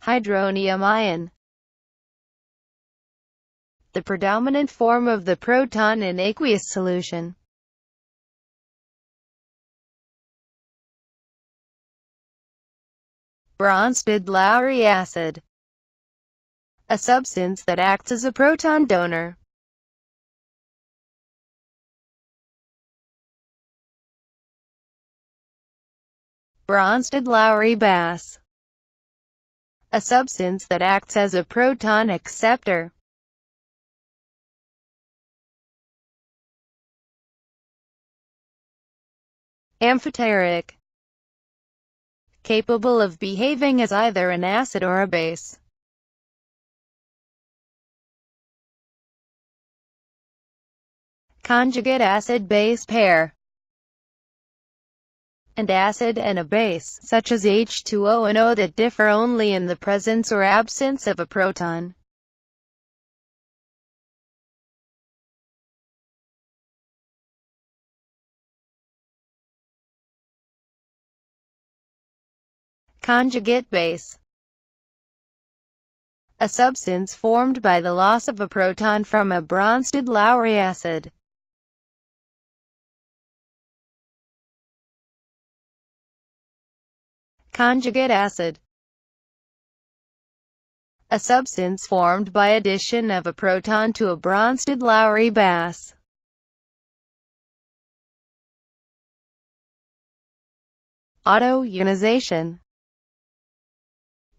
hydronium ion, the predominant form of the proton in aqueous solution. Bronsted-Lowry acid, a substance that acts as a proton donor. Bronsted-Lowry base, a substance that acts as a proton acceptor. Amphoteric, capable of behaving as either an acid or a base. Conjugate acid-base pair. An acid and a base, such as H20 and OH, that differ only in the presence or absence of a proton. Conjugate base, a substance formed by the loss of a proton from a Bronsted-Lowry acid. Conjugate acid, a substance formed by addition of a proton to a Bronsted-Lowry base. Auto-ionization,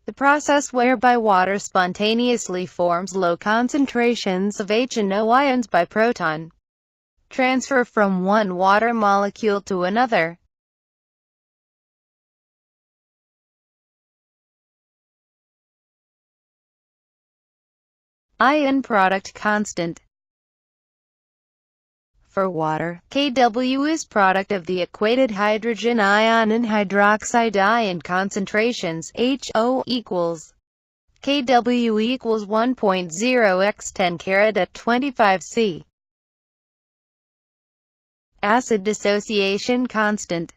the process whereby water spontaneously forms low concentrations of H and O ions by proton transfer from one water molecule to another. Ion product constant. For water, Kw is product of the equated hydrogen ion and hydroxide ion concentrations. HO equals Kw equals 1.0 x 10 at 25 C. Acid dissociation constant,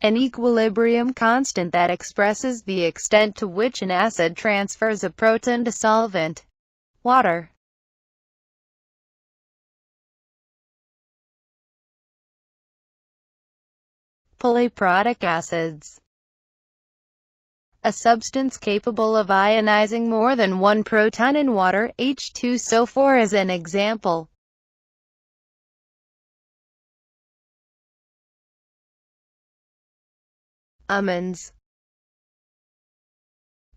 an equilibrium constant that expresses the extent to which an acid transfers a proton to solvent, water. Polyprotic acids, a substance capable of ionizing more than one proton in water, H2SO4 as an example. Amines,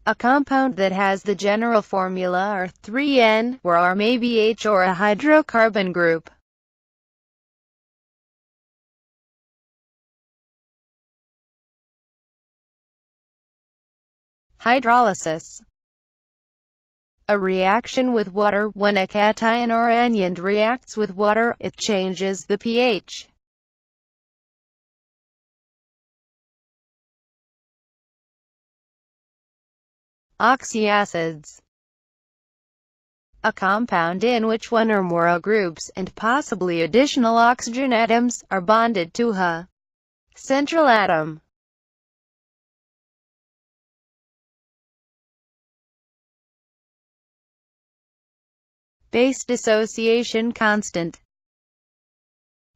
a compound that has the general formula R3N, where R may be H or a hydrocarbon group. Hydrolysis, a reaction with water. When a cation or anion reacts with water, it changes the pH. Oxyacids, a compound in which one or more O groups, and possibly additional oxygen atoms, are bonded to a central atom. Base dissociation constant,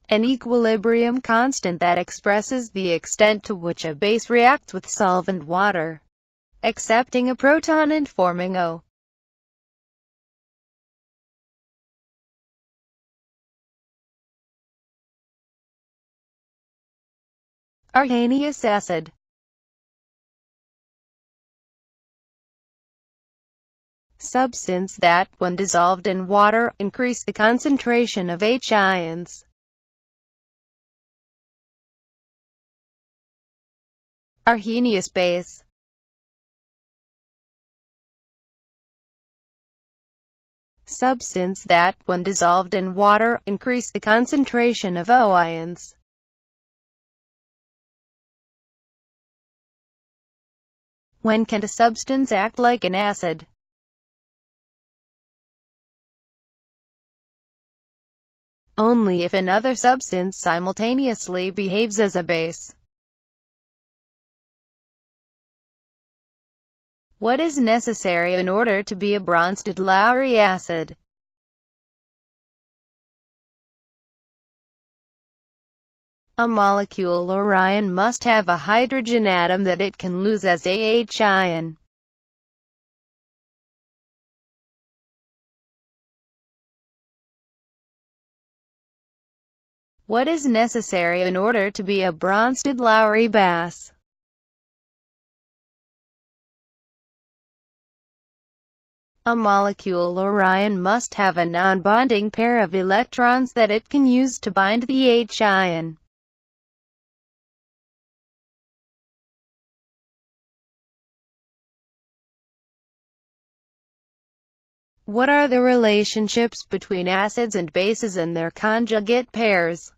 an equilibrium constant that expresses the extent to which a base reacts with solvent water, accepting a proton and forming O. Arrhenius acid, substance that, when dissolved in water, increase the concentration of H ions. Arrhenius base, substance that, when dissolved in water, increase the concentration of O ions. When can a substance act like an acid? Only if another substance simultaneously behaves as a base. What is necessary in order to be a Bronsted-Lowry acid? A molecule or ion must have a hydrogen atom that it can lose as AH ion. What is necessary in order to be a Bronsted-Lowry base? A molecule or ion must have a non-bonding pair of electrons that it can use to bind the H ion. What are the relationships between acids and bases and their conjugate pairs?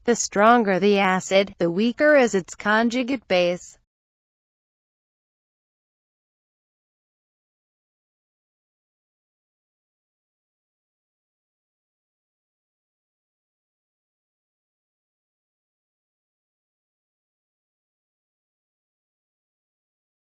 The stronger the acid, the weaker is its conjugate base.